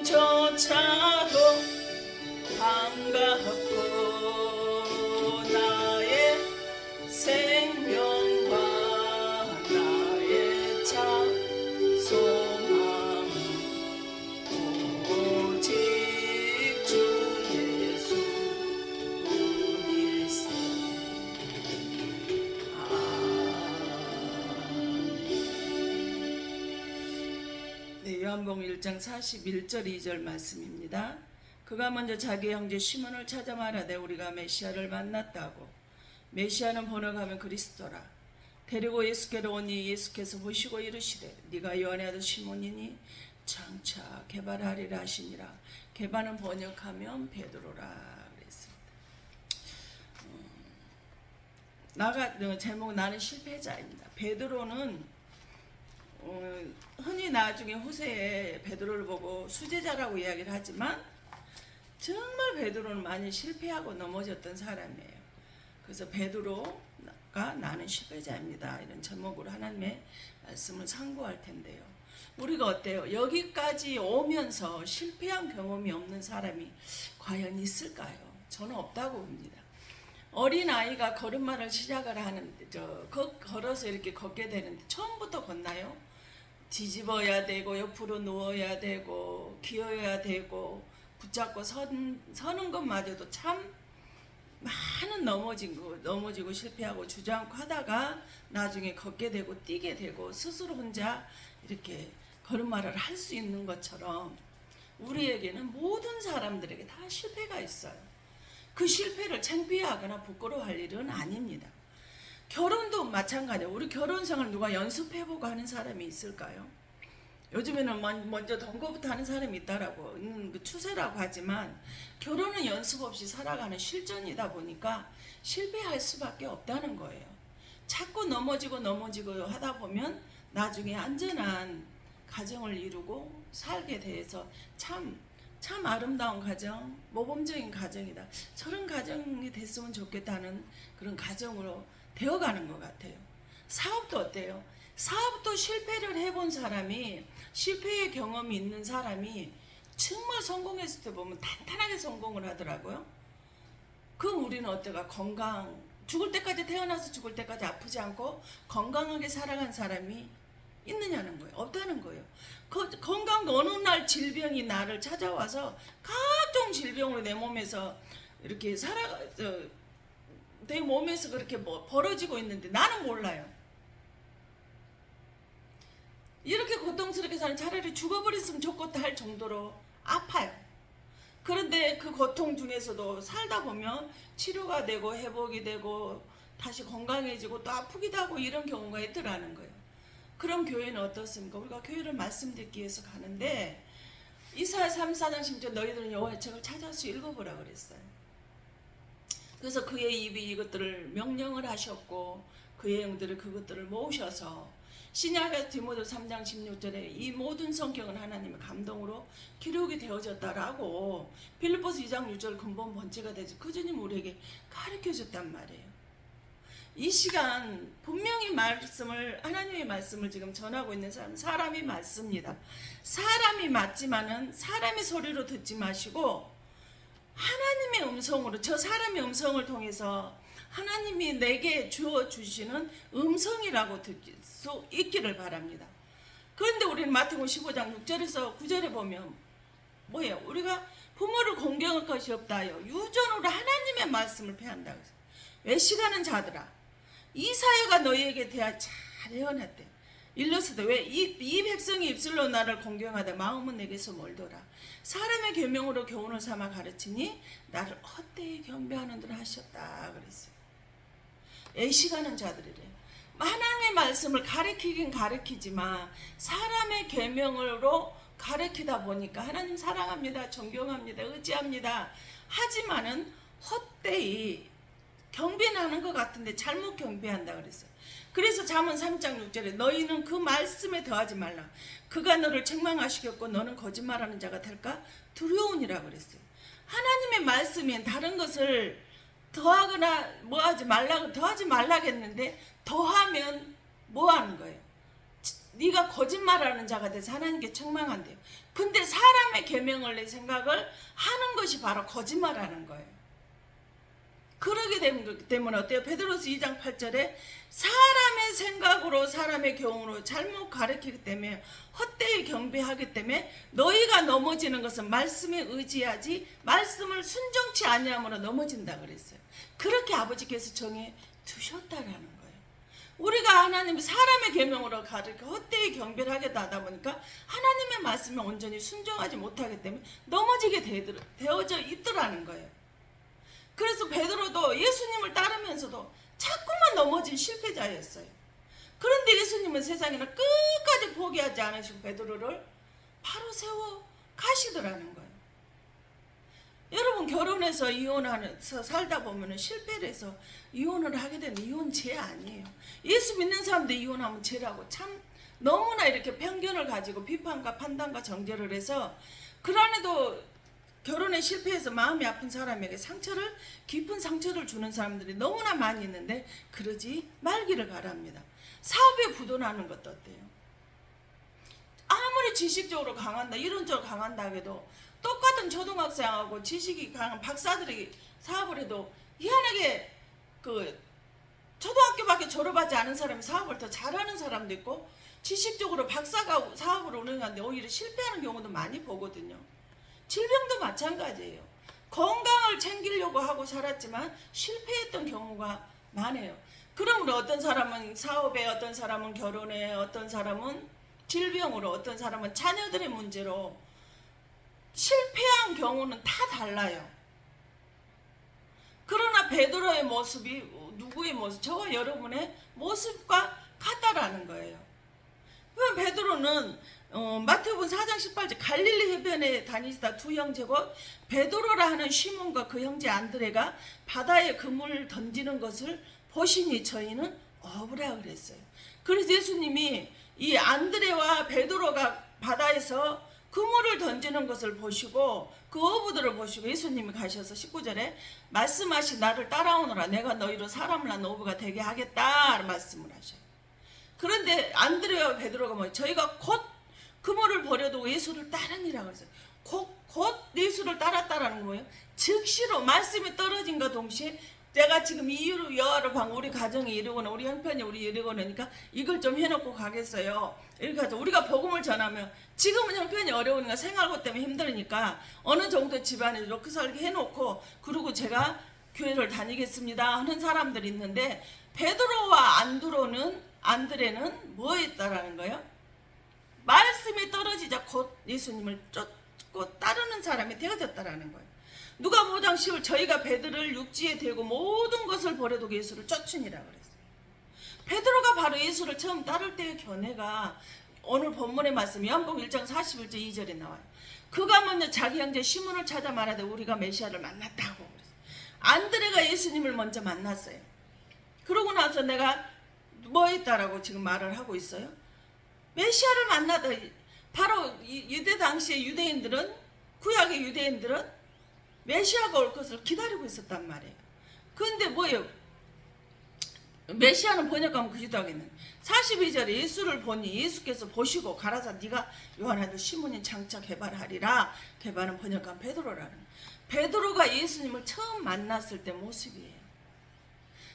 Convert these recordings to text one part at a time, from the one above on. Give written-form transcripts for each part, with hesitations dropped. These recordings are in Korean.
음성조차도 반갑고 나의 생명과 나의 참 소망은 오직 주 예수일세. 네, 요한복음 1장 41절 2절 말씀입니다. 그가 먼저 자기 형제 시몬을 찾아 말하되 우리가 메시아를 만났다고. 메시아는 번역하면 그리스도라. 데리고 예수께로 오니 예수께서 보시고 이르시되 네가 요한의 아들 시몬이니 장차 게바라리라 하시니라. 게바는 번역하면 베드로라 그랬습니다. 제목 나는 실패자입니다. 베드로는 흔히 나중에 후세에 베드로를 보고 수제자라고 이야기를 하지만 정말 베드로는 많이 실패하고 넘어졌던 사람이에요. 그래서 베드로가 나는 실패자입니다. 이런 제목으로 하나님의 말씀을 상고할 텐데요. 우리가 어때요? 여기까지 오면서 실패한 경험이 없는 사람이 과연 있을까요? 저는 없다고 봅니다. 어린아이가 걸음마를 시작을 하는데 걸어서 이렇게 걷게 되는데 처음부터 걷나요? 뒤집어야 되고 옆으로 누워야 되고 기어야 되고 붙잡고 서는 것마저도 참 많은 넘어지고 실패하고 주저앉고 하다가 나중에 걷게 되고 뛰게 되고 스스로 혼자 이렇게 걸음마를 할 수 있는 것처럼 우리에게는 모든 사람들에게 다 실패가 있어요. 그 실패를 창피하거나 부끄러워할 일은 아닙니다. 결혼도 마찬가지예요. 우리 결혼생활 누가 연습해보고 하는 사람이 있을까요? 요즘에는 먼저 동거부터 하는 사람이 있다라고 있는 그 추세라고 하지만 결혼은 연습 없이 살아가는 실전이다 보니까 실패할 수밖에 없다는 거예요. 자꾸 넘어지고 하다 보면 나중에 안전한 가정을 이루고 살게 돼서 참 아름다운 가정, 모범적인 가정이다. 저런 가정이 됐으면 좋겠다는 그런 가정으로 되어가는 것 같아요. 사업도 어때요? 사업도 실패를 해본 사람이, 실패의 경험이 있는 사람이 정말 성공했을 때 보면 탄탄하게 성공을 하더라고요. 그럼 우리는 어때가? 죽을 때까지 태어나서 죽을 때까지 아프지 않고 건강하게 살아간 사람이 있느냐는 거예요. 없다는 거예요. 건강도 어느 날 질병이 나를 찾아와서 각종 질병으로 내 몸에서 이렇게 내 몸에서 그렇게 벌어지고 있는데 나는 몰라요. 이렇게 고통스럽게 사는 차라리 죽어버렸으면 좋겠다 할 정도로 아파요. 그런데 그 고통 중에서도 살다 보면 치료가 되고 회복이 되고 다시 건강해지고 또 아프기도 하고 이런 경우가 있더라는 거예요. 그럼 교회는 어떻습니까? 우리가 교회를 말씀 듣기 위해서 가는데 이사야 34장 10절 너희들은 여호와의 책을 찾아서 읽어보라 그랬어요. 그래서 그의 입이 이것들을 명령을 하셨고 그의 영들을 그것들을 모으셔서 신약에서 디모데 3장 16절에 이 모든 성경은 하나님의 감동으로 기록이 되어졌다라고 빌립보서 2장 6절 근본 본체가 되죠. 그 주님 우리에게 가르쳐줬단 말이에요. 이 시간 분명히 하나님의 말씀을 지금 전하고 있는 사람이 맞습니다. 사람이 맞지만은 사람의 소리로 듣지 마시고 하나님의 음성으로, 저 사람의 음성을 통해서 하나님이 내게 주어주시는 음성이라고 들 수 있기를 바랍니다. 그런데 우리는 마태복음 15장 6절에서 9절에 보면 뭐예요? 우리가 부모를 공경할 것이 없다요. 유전으로 하나님의 말씀을 폐한다. 외식하는 자들아, 이 사여가 너희에게 대하여 잘 예언했대. 일러스되 왜 이 백성이 입술로 나를 공경하되 마음은 내게서 멀더라. 사람의 계명으로 교훈을 삼아 가르치니 나를 헛되이 경배하는 들 하셨다 그랬어요. 애식하는 자들이래. 하나님의 말씀을 가르치긴 가르치지만 사람의 계명으로 가르치다 보니까 하나님 사랑합니다, 존경합니다, 의지합니다 하지만은 헛되이 경배하는 것 같은데 잘못 경배한다 그랬어요. 그래서 잠언 3장 6절에 너희는 그 말씀에 더하지 말라. 그가 너를 책망하시겠고 너는 거짓말하는 자가 될까 두려우니라 그랬어요. 하나님의 말씀엔 다른 것을 더하거나 더하지 말라겠는데 더하면 뭐 하는 거예요? 네가 거짓말하는 자가 돼서 하나님께 책망한대요. 근데 사람의 계명을 내 생각을 하는 것이 바로 거짓말하는 거예요. 그러게 되면 어때요? 베드로서 2장 8절에 사람의 생각으로 사람의 경우로 잘못 가르치기 때문에 헛되이 경배하기 때문에 너희가 넘어지는 것은 말씀에 의지하지 말씀을 순종치 아니함으로 넘어진다 그랬어요. 그렇게 아버지께서 정해 두셨다라는 거예요. 우리가 하나님이 사람의 계명으로 가르쳐 헛되이 경배를 하겠다 하다 보니까 하나님의 말씀에 온전히 순종하지 못하기 때문에 넘어지게 되어져 있더라는 거예요. 그래서 베드로도 예수님을 따르면서도 자꾸만 넘어진 실패자였어요. 그런데 예수님은 세상에는 끝까지 포기하지 않으시고 베드로를 바로 세워 가시더라는 거예요. 여러분, 결혼해서 이혼하면서 살다 보면 실패를 해서 이혼을 하게 되면 이혼 죄 아니에요. 예수 믿는 사람들 이혼하면 죄라고 참 너무나 이렇게 편견을 가지고 비판과 판단과 정죄를 해서 그 안에도 결혼에 실패해서 마음이 아픈 사람에게 깊은 상처를 주는 사람들이 너무나 많이 있는데 그러지 말기를 바랍니다. 사업에 부도나는 것도 어때요? 아무리 지식적으로 강한다, 이론적으로 강한다 해도 똑같은 초등학생하고 지식이 강한 박사들이 사업을 해도 희한하게 그 초등학교밖에 졸업하지 않은 사람이 사업을 더 잘하는 사람도 있고 지식적으로 박사가 사업을 운영하는데 오히려 실패하는 경우도 많이 보거든요. 질병도 마찬가지예요. 건강을 챙기려고 하고 살았지만 실패했던 경우가 많아요. 그러므로 어떤 사람은 사업에, 어떤 사람은 결혼에, 어떤 사람은 질병으로, 어떤 사람은 자녀들의 문제로 실패한 경우는 다 달라요. 그러나 베드로의 모습이 누구의 모습? 저와 여러분의 모습과 같다라는 거예요. 베드로는 마태복음 4장 18절 갈릴리 해변에 다니시다 두 형제고 베드로라 하는 시몬과 그 형제 안드레가 바다에 그물을 던지는 것을 보시니 저희는 어부라 그랬어요. 그래서 예수님이 이 안드레와 베드로가 바다에서 그물을 던지는 것을 보시고 그 어부들을 보시고 예수님이 가셔서 19절에 말씀하시 나를 따라오너라 내가 너희로 사람을 낳은 어부가 되게 하겠다 말씀을 하셔요. 그런데 안드레와 베드로가 뭐예요? 저희가 곧 그물을 버려두고 예수를 따르니라 그랬어요. 곧 예수를 따랐다라는 거예요. 즉시로 말씀이 떨어진과 동시에 내가 지금 이유로 여하로 방 우리 가정이 이러거나 우리 형편이 우리 이러거나니까 이걸 좀 해놓고 가겠어요. 이렇게 하죠. 우리가 복음을 전하면 지금은 형편이 어려우니까 생활고 때문에 힘드니까 어느 정도 집안에 이렇게 살게 해놓고 그리고 제가 교회를 다니겠습니다 하는 사람들이 있는데 베드로와 안드레는 뭐 했다라는 거예요? 말씀이 떨어지자 곧 예수님을 쫓고 따르는 사람이 되어졌다라는 거예요. 누가복음 5장 10절 저희가 베드로를 육지에 대고 모든 것을 버려두고 예수를 쫓으니라 그랬어요. 베드로가 바로 예수를 처음 따를 때의 견해가 오늘 본문의 말씀 요한복음 1장 41절 2절에 나와요. 그가 먼저 자기 형제 시몬을 찾아 말하되 우리가 메시아를 만났다고 그랬어요. 안드레가 예수님을 먼저 만났어요. 그러고 나서 내가 뭐 했다라고 지금 말을 하고 있어요. 메시아를 만나다 바로 유대 당시의 유대인들은 구약의 유대인들은 메시아가 올 것을 기다리고 있었단 말이에요. 그런데 뭐예요? 메시아는 번역하면 그지도 하겠는 42절에 예수를 보니 예수께서 보시고 가라사 네가 요한아들 시몬인 장차 개발하리라. 개발은 번역한 베드로라는 베드로가 예수님을 처음 만났을 때 모습이에요.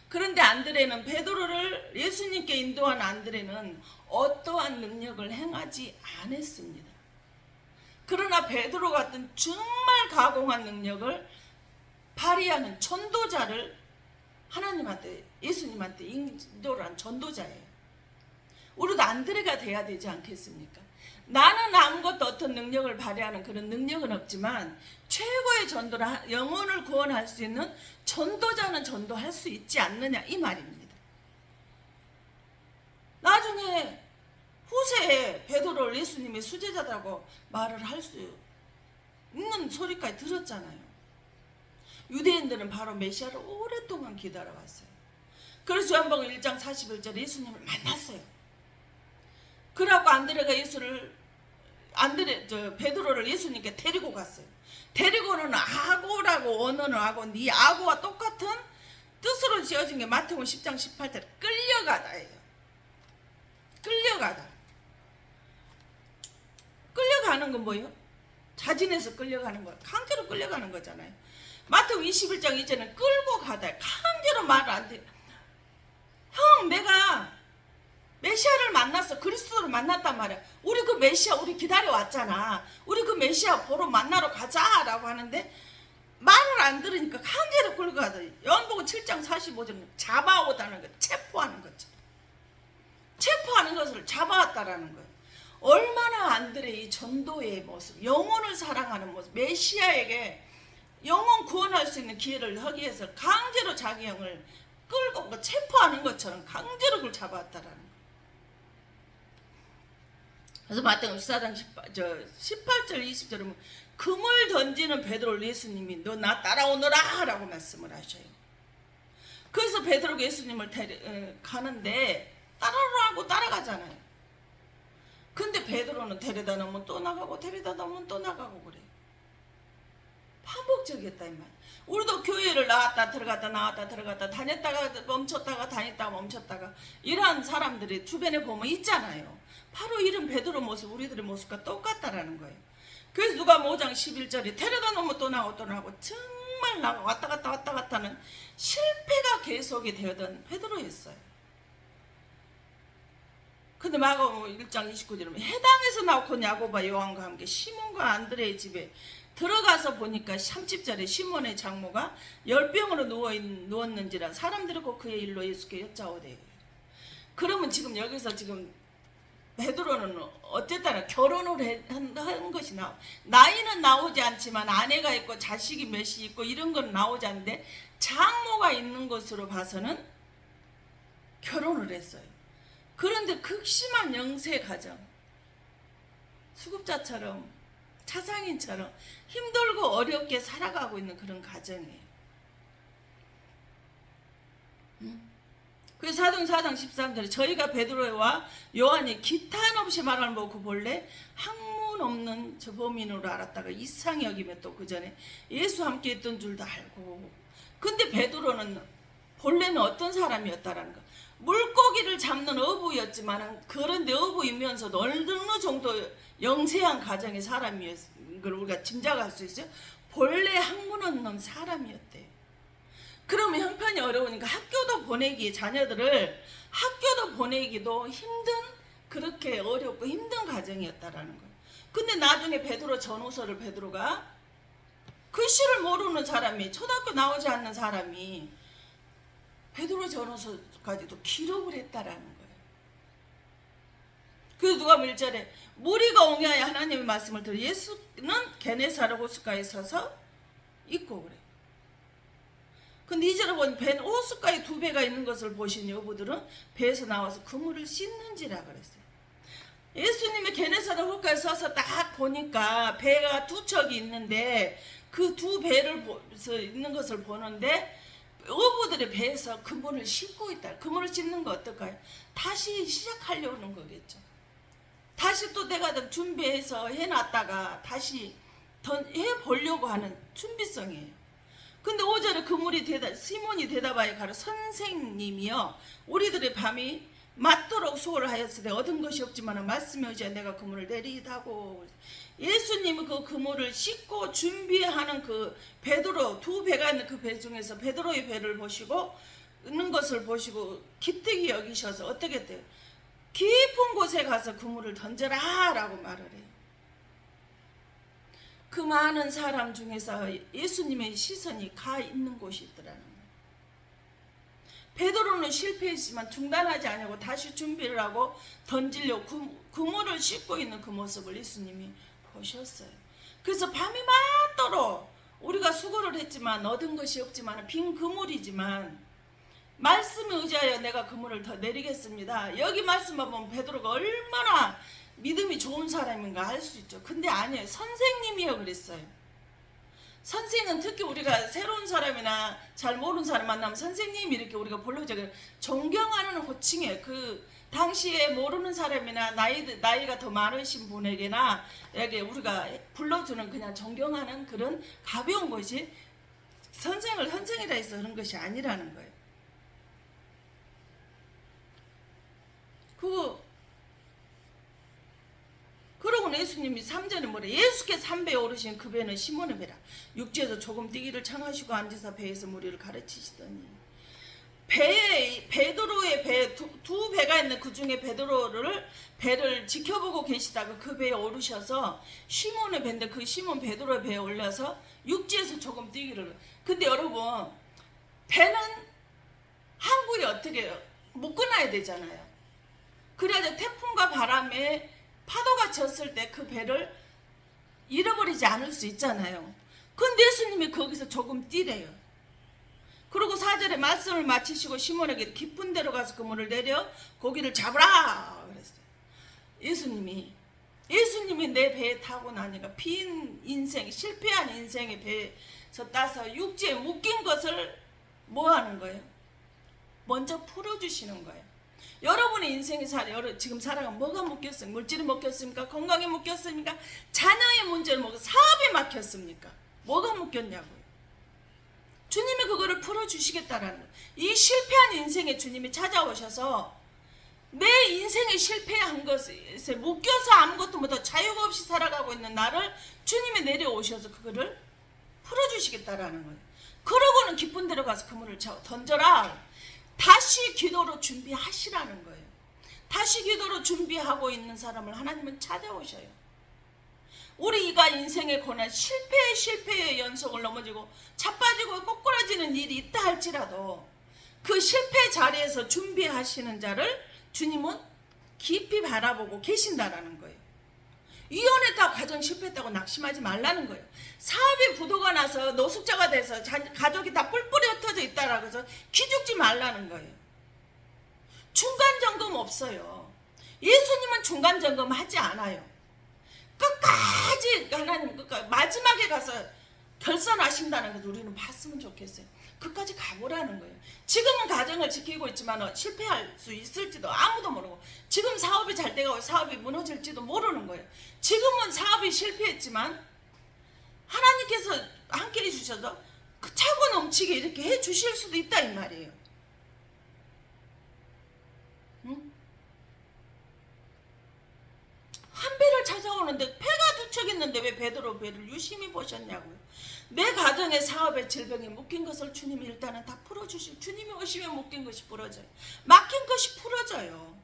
그런데 안드레는 베드로를 예수님께 인도한 안드레는 어떠한 능력을 행하지 않았습니다. 그러나 베드로 같은 정말 가공한 능력을 발휘하는 전도자를 하나님한테 예수님한테 인도를 한 전도자예요. 우리도 안드레가 돼야 되지 않겠습니까? 나는 아무것도 어떤 능력을 발휘하는 그런 능력은 없지만 최고의 전도를 영혼을 구원할 수 있는 전도자는 전도할 수 있지 않느냐 이 말입니다. 나중에 후세에 베드로를 예수님이 수제자라고 말을 할 수 있는 소리까지 들었잖아요. 유대인들은 바로 메시아를 오랫동안 기다려왔어요. 그래서 요한복음 1장 41절에 예수님을 만났어요. 그러고 베드로를 예수님께 데리고 갔어요. 데리고는 악오라고 언어를 하고 네 악오와 똑같은 뜻으로 지어진 게 마태복음 10장 18절 끌려가다예요. 끌려가다. 끌려가는 건 뭐예요? 자진해서 끌려가는 거예요. 강제로 끌려가는 거잖아요. 마태복음 21장 이제는 끌고 가다 강제로 말을 안 돼. 형, 내가 메시아를 만났어. 그리스도를 만났단 말이야. 우리 그 메시아 우리 기다려왔잖아. 우리 그 메시아 보러 만나러 가자라고 하는데 말을 안 들으니까 강제로 끌고 가다. 요한복음 7장 45절 잡아오다는 거, 체포하는 거죠. 체포하는 것을 잡아왔다라는 거예요. 얼마나 안드레의 이 전도의 모습, 영혼을 사랑하는 모습, 메시아에게 영혼 구원할 수 있는 기회를 하기 위해서 강제로 자기 형을 끌고 체포하는 것처럼 강제로 그걸 잡아왔다라는 거예요. 그래서 마태복음 14장 18절 20절에 보면 금을 던지는 베드로를 예수님이 너 나 따라오너라 라고 말씀을 하셔요. 그래서 베드로가 예수님을 가는데 따라오라고 따라가잖아요. 근데 베드로는 데려다 놓으면 또 나가고 데려다 놓으면 또 나가고 그래. 반복적이었다 이 말. 우리도 교회를 나왔다 들어갔다 나왔다 들어갔다 다녔다가 멈췄다가 다녔다가 멈췄다가 이러한 사람들이 주변에 보면 있잖아요. 바로 이런 베드로 모습 우리들의 모습과 똑같다라는 거예요. 그래서 누가 5장 11절에 데려다 놓으면 또 나오고 또 나오고 정말 왔다 갔다 하는 실패가 계속이 되던 베드로였어요. 근데 마가복음 1장 29절에 해당에서 나오고 야고보와 요한과 함께 시몬과 안드레의 집에 들어가서 보니까 30절에 시몬의 장모가 열병으로 누웠는지라 사람들이 곧 그의 일로 예수께 여짜오되. 그러면 지금 여기서 지금 베드로는 어쨌든 결혼을 한 것이 나이는 나오지 않지만 아내가 있고 자식이 몇이 있고 이런 건 나오지 않는데 장모가 있는 것으로 봐서는 결혼을 했어요. 그런데 극심한 영세 가정, 수급자처럼 차상인처럼 힘들고 어렵게 살아가고 있는 그런 가정이에요. 그래서 사도행 4장 13절에 저희가 베드로와 요한이 기탄 없이 말하는 보고 본래 학문 없는 저 범인으로 알았다가 이상히 여기면 또 그 전에 예수 함께 있던 줄도 알고. 근데 베드로는 본래는 어떤 사람이었다라는 거. 물고기를 잡는 어부였지만 그런데 어부이면서도 어느 정도 영세한 가정의 사람이었는 걸 우리가 짐작할 수 있어요. 본래 학문 없는 사람이었대요. 그러면 형편이 어려우니까 학교도 보내기, 자녀들을 학교도 보내기도 힘든, 그렇게 어렵고 힘든 가정이었다라는 거예요. 근데 나중에 베드로 전후서를 베드로가 글씨를 모르는 사람이, 초등학교 나오지 않는 사람이 베드로 전후서까지도 기록을 했다라는 거예요. 그래서 누가 1절에 무리가 옹야하여 하나님의 말씀을 들어 예수는 게네사렛 호숫가에 서서 있고 그래. 근데 이제는 보니 배 호숫가에 두 배가 있는 것을 보신 여부들은 배에서 나와서 그물을 씻는지라 그랬어요. 예수님이 게네사렛 호숫가에 서서 딱 보니까 배가 두 척이 있는데 그 두 배를 있는 것을 보는데 어부들의 배에서 그물을 씻고 있다. 그물을 씻는 거 어떨까요? 다시 시작하려는 거겠죠. 다시 또 내가 준비해서 해놨다가 다시 해보려고 하는 준비성이에요. 근데 5절에 그물이 시몬이 대답하여 가로 선생님이여 우리들의 밤이 맞도록 수고를 하였으되 얻은 것이 없지만 말씀이 오지야 내가 그물을 내리다고. 예수님은 그 그물을 씻고 준비하는 그 베드로 두 배가 있는 그 배 중에서 베드로의 배를 보시고 있는 것을 보시고 기특히 여기셔서 어떻게 했대요? 깊은 곳에 가서 그물을 던져라 라고 말을 해요. 그 많은 사람 중에서 예수님의 시선이 가 있는 곳이 있더라는 거예요. 베드로는 실패했지만 중단하지 않고 다시 준비를 하고 던지려고 그물을 씻고 있는 그 모습을 예수님이 보셨어요. 그래서 밤이 맞도록 우리가 수고를 했지만 얻은 것이 없지만 빈 그물이지만 말씀에 의지하여 내가 그물을 더 내리겠습니다. 여기 말씀을 보면 베드로가 얼마나 믿음이 좋은 사람인가 알 수 있죠. 근데 아니에요. 선생님이요 그랬어요. 선생은 특히 우리가 새로운 사람이나 잘 모르는 사람 만나면 선생님 이렇게 우리가 불러죠. 존경하는 호칭이에요. 그 당시에 모르는 사람이나 나이가 더 많으신 분에게나 이렇게 우리가 불러주는 그냥 존경하는 그런 가벼운 것이 선생을 선생이라 해서 그런 것이 아니라는 거예요. 그러고 배도로는 예수님이 3절에 뭐래? 예수께서 한 배에 오르신 그 배는 시몬의 배라. 육지에서 조금 뛰기를 청하시고 앉으사 배에서 무리를 가르치시더니, 베드로의 배, 두 배가 있는 그 중에 배를 지켜보고 계시다가 그 배에 오르셔서 시몬의 배인데 그 시몬 베드로의 배에 올려서 육지에서 조금 뛰기를. 근데 여러분, 배는 항구에 어떻게 해요? 묶어놔야 되잖아요. 그래야 태풍과 바람에 파도가 쳤을 때 그 배를 잃어버리지 않을 수 있잖아요. 근데 예수님이 거기서 조금 뛰래요. 그리고 4절에 말씀을 마치시고 시몬에게 깊은 데로 가서 그물을 내려 고기를 잡으라 그랬어요. 예수님이 내 배에 타고 나니까 빈 인생, 실패한 인생의 배에서 따서 육지에 묶인 것을 뭐 하는 거예요? 먼저 풀어주시는 거예요. 여러분의 인생에 지금 살아가 뭐가 묶였어요? 물질이 묶였습니까? 건강이 묶였습니까? 자녀의 문제를 먹고 사업에 막혔습니까? 뭐가 묶였냐고요? 주님이 그거를 풀어주시겠다라는 거예요. 이 실패한 인생에 주님이 찾아오셔서 내 인생에 실패한 것에 묶여서 아무것도 못하고 자유가 없이 살아가고 있는 나를 주님이 내려오셔서 그거를 풀어주시겠다라는 거예요. 그러고는 깊은 데로 가서 그물을 던져라. 다시 기도로 준비하시라는 거예요. 다시 기도로 준비하고 있는 사람을 하나님은 찾아오셔요. 우리가 인생의 고난, 실패의 연속을 넘어지고 자빠지고 꼬꾸라지는 일이 있다 할지라도 그 실패 자리에서 준비하시는 자를 주님은 깊이 바라보고 계신다라는 거예요. 이혼했다고 가정 실패했다고 낙심하지 말라는 거예요. 사업이 부도가 나서 노숙자가 돼서 가족이 다 뿔뿔이 흩어져 있다라고 해서 기죽지 말라는 거예요. 중간 점검 없어요. 예수님은 중간 점검 하지 않아요. 끝까지 하나님 끝까지 마지막에 가서 결산하신다는 것을 우리는 봤으면 좋겠어요. 끝까지 가보라는 거예요. 지금은 가정을 지키고 있지만 실패할 수 있을지도 아무도 모르고, 지금 사업이 잘 돼가고 사업이 무너질지도 모르는 거예요. 지금은 사업이 실패했지만 하나님께서 함께 해주셔서 그 차고 넘치게 이렇게 해주실 수도 있다 이 말이에요. 응? 한 배를 찾아오는데 배가 두 척 있는데 왜 베드로 배를 유심히 보셨냐고요. 내 가정의 사업에 질병이 묶인 것을 주님이 일단은 다 풀어주시고, 주님이 오시면 묶인 것이 풀어져요. 막힌 것이 풀어져요.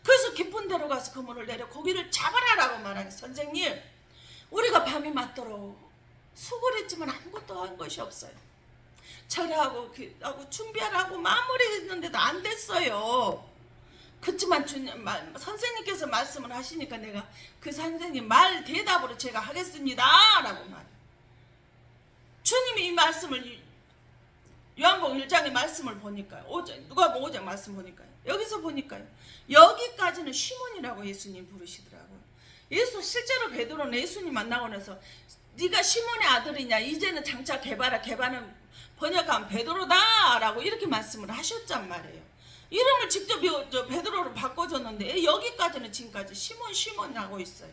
그래서 깊은 데로 가서 그물을 내려 고기를 잡아라라고 말하니, 선생님 우리가 밤이 맞도록 수고를 했지만 아무것도 한 것이 없어요. 철회하고 준비하라고 마무리했는데도 안 됐어요. 그렇지만 선생님께서 말씀을 하시니까 내가 그 선생님 말 대답으로 제가 하겠습니다 라고 말해요. 주님이 이 말씀을 요한복음 1장의 말씀을 보니까요, 누가복음 5장 말씀 보니까요, 여기서 보니까요, 여기까지는 시몬이라고 예수님 부르시더라고요. 실제로 베드로는 예수님 만나고 나서 네가 시몬의 아들이냐, 이제는 장차 개바는 번역하면 베드로다 라고 이렇게 말씀을 하셨단 말이에요. 이름을 직접 베드로로 바꿔줬는데 여기까지는 지금까지 시몬 하고 있어요.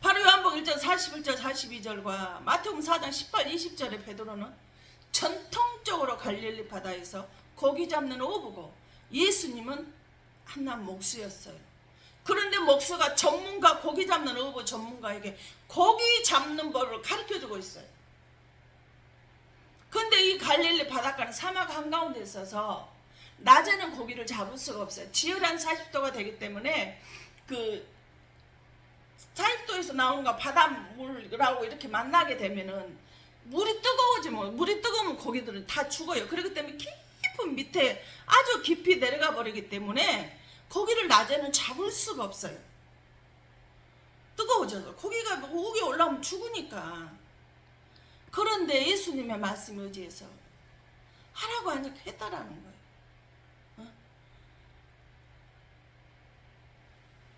바로 요한복음 1장 41절 42절과 마태복음 4장 18, 20절에 베드로는 전통적으로 갈릴리 바다에서 고기 잡는 어부고, 예수님은 한낱 목수였어요. 그런데 목수가 고기 잡는 어부 전문가에게 고기 잡는 법을 가르쳐주고 있어요. 근데 이 갈릴리 바닷가는 사막 한가운데 있어서 낮에는 고기를 잡을 수가 없어요. 지열한 40도가 되기 때문에 그 40도에서 나오는 거 바닷물하고 이렇게 만나게 되면은 물이 뜨거워지 물이 뜨거우면 고기들은 다 죽어요. 그렇기 때문에 깊은 밑에 아주 깊이 내려가 버리기 때문에 고기를 낮에는 잡을 수가 없어요. 뜨거워져서 고기가 위에 올라오면 죽으니까. 그런데 예수님의 말씀 의지해서 하라고 하니까 했다라는 거예요.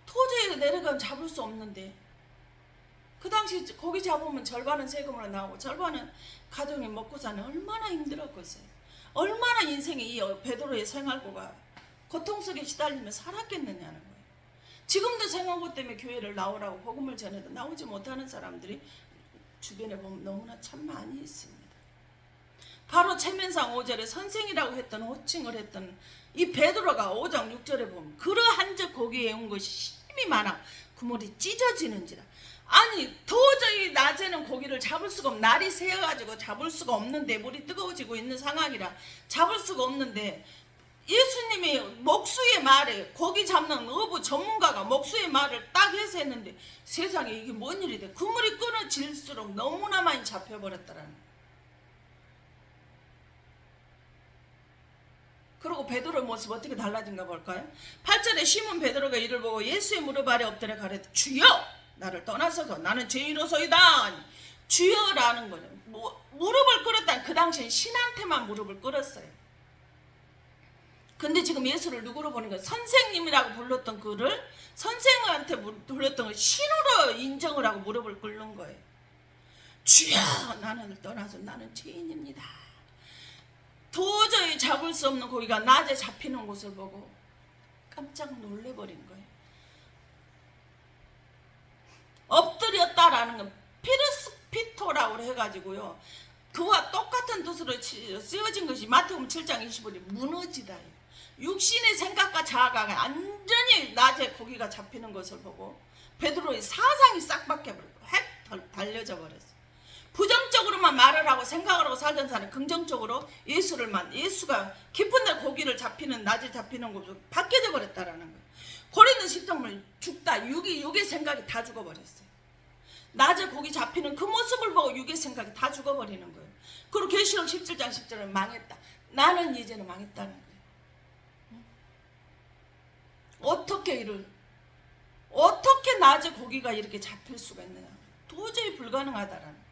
도저히 내려가면 잡을 수 없는데, 그 당시 고기 잡으면 절반은 세금으로 나오고 절반은 가정이 먹고 사는, 얼마나 힘들었겠어요. 얼마나 인생의 이 베드로의 생활고가 고통 속에 시달리며 살았겠느냐는 거예요. 지금도 생활고 때문에 교회를 나오라고 복음을 전해도 나오지 못하는 사람들이 주변에 보면 너무나 참 많이 있습니다. 바로 체면상 5절에 선생이라고 했던, 호칭을 했던 이 베드로가 5장 6절에 보면 그러한 적 거기에 온 것이 힘이 많아 그물이 찢어지는지라. 아니 도저히 낮에는 고기를 잡을 수가 없, 날이 새어가지고 잡을 수가 없는데, 물이 뜨거워지고 있는 상황이라 잡을 수가 없는데, 예수님이 목수의 말에, 고기 잡는 어부 전문가가 목수의 말을 딱 해서 했는데 세상에 이게 뭔 일이 돼. 그물이 끊어질수록 너무나 많이 잡혀버렸다라는. 그리고 베드로의 모습 어떻게 달라진가 볼까요? 8절에 시몬 베드로가 이를 보고 예수의 무릎 아래 엎드려 가르되 주여 나를 떠나서서 나는 죄인으로소이다. 주여라는 거죠. 무릎을 꿇었다는, 그 당시엔 신한테만 무릎을 꿇었어요. 근데 지금 예수를 누구로 보는 거예요? 선생님이라고 불렀던 그를 선생한테 불렀던 걸 신으로 인정을 하고 무릎을 꿇는 거예요. 주여 나는 떠나서 나는 죄인입니다. 도저히 잡을 수 없는 고기가 낮에 잡히는 곳을 보고 깜짝 놀래버린 거예요. 엎드렸다라는 건 피르스피토라고 해가지고요, 그와 똑같은 뜻으로 쓰여진 것이 마태복음 7장 25절에 무너지다. 육신의 생각과 자아가 완전히 낮에 고기가 잡히는 것을 보고 베드로의 사상이 싹 바뀌어버리고 획 달려져 버렸어요. 부정적으로만 말을 하고 생각을 하고 살던 사람이 긍정적으로 예수가 깊은 데 고기를 잡히는, 낮에 잡히는 곳으로 바뀌어져 버렸다라는 거예요. 고린도 10장은 죽다, 육의 생각이 다 죽어버렸어요. 낮에 고기 잡히는 그 모습을 보고 육의 생각이 다 죽어버리는 거예요. 그리고 계시록 17장 10절은 망했다. 나는 이제는 망했다는 거예요. 어떻게 낮에 고기가 이렇게 잡힐 수가 있느냐. 도저히 불가능하다라는.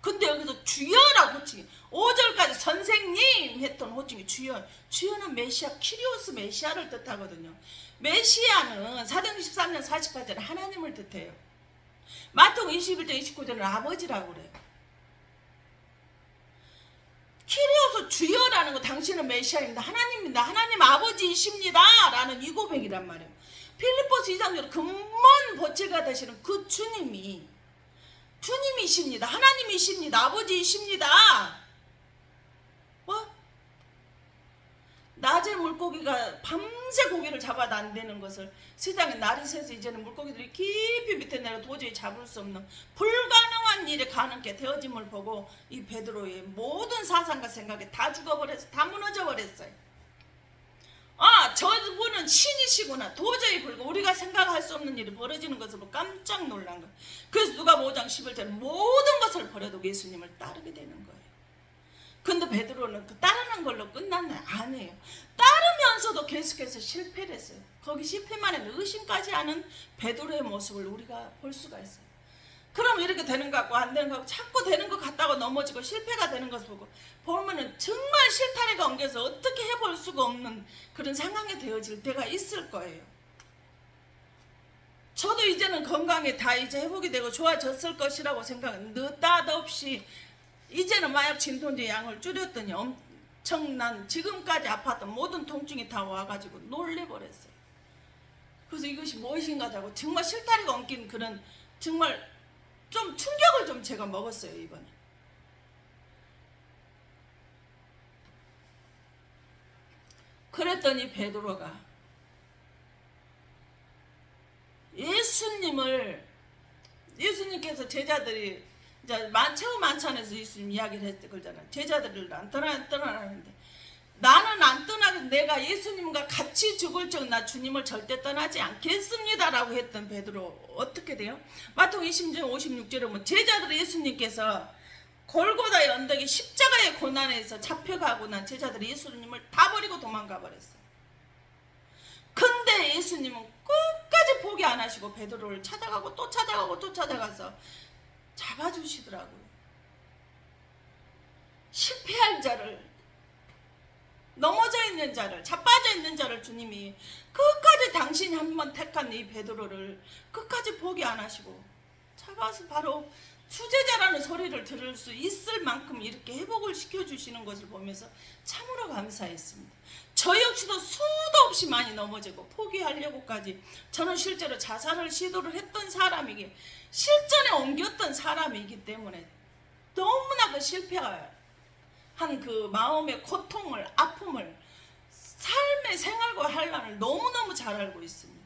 근데 여기서 주여라고 호칭이, 5절까지 선생님 했던 호칭이 주여. 주여는 메시아, 키리오스 메시아를 뜻하거든요. 메시아는 사도행전 13장 48절에 하나님을 뜻해요. 마태복음 21장 29절은 아버지라고 그래요. 키리오스 주여라는 거, 당신은 메시아입니다, 하나님입니다, 하나님 아버지이십니다 라는 이 고백이란 말이에요. 필리포스 2장절은 근본 보체가 되시는 그 주님이십니다, 하나님이십니다, 아버지이십니다. 낮에 물고기가 밤새 고기를 잡아도 안 되는 것을 세상에 날이 새서 이제는 물고기들이 깊이 밑에 내려 도저히 잡을 수 없는 불가능한 일에 가능케 되어짐을 보고 이 베드로의 모든 사상과 생각이 다 죽어버려서 다 무너져 버렸어요. 아, 저분은 신이시구나. 도저히 우리가 생각할 수 없는 일이 벌어지는 것을 보고 깜짝 놀란 거예요. 그래서 누가복음 5장 11절에 모든 것을 버려도 예수님을 따르게 되는 거예요. 근데 베드로는 그 따르는 걸로 끝났나요? 아니에요. 따르면서도 계속해서 실패를 했어요. 거기 실패만 해도 의심까지 하는 베드로의 모습을 우리가 볼 수가 있어요. 그럼 이렇게 되는 것 같고 안 되는 것 같고 자꾸 되는 것 같다고 넘어지고 실패가 되는 것을 보면은 정말 실타래가 엉겨서 어떻게 해볼 수가 없는 그런 상황이 되어질 때가 있을 거예요. 저도 이제는 건강에 다 이제 회복이 되고 좋아졌을 것이라고 생각은 느닷없이 이제는 마약 진통제 양을 줄였더니 엄청난, 지금까지 아팠던 모든 통증이 다 와가지고 놀래버렸어요. 그래서 이것이 무엇인가 하고 정말 실타리가 엉킨 그런 정말 좀 충격을 좀 제가 먹었어요 이번에. 그랬더니 베드로가 예수님께서 제자들이 이제 최후 만찬에서 예수님 이야기를 했을 때 그러잖아요. 제자들을 안 떠나는데 나는 안 떠나고 내가 예수님과 같이 죽을 적 나 주님을 절대 떠나지 않겠습니다 라고 했던 베드로 어떻게 돼요? 마태복음 20장 56절에 보면 제자들 예수님께서 골고다의 언덕에 십자가의 고난에서 잡혀가고 난 제자들이 예수님을 다 버리고 도망가 버렸어요. 근데 예수님은 끝까지 포기 안 하시고 베드로를 찾아가고 또 찾아가고 또 찾아가서 잡아주시더라고요. 실패한 자를, 넘어져 있는 자를, 자빠져 있는 자를 주님이 끝까지 당신이 한번 택한 이 베드로를 끝까지 포기 안 하시고 잡아서 바로 수제자라는 소리를 들을 수 있을 만큼 이렇게 회복을 시켜주시는 것을 보면서 참으로 감사했습니다. 저 역시도 수도 없이 많이 넘어지고 포기하려고까지, 저는 실제로 자살을 시도를 했던 사람이기, 실전에 옮겼던 사람이기 때문에 너무나 그 실패한 그 마음의 고통을, 아픔을 삶의 생활과 환란을 너무너무 잘 알고 있습니다.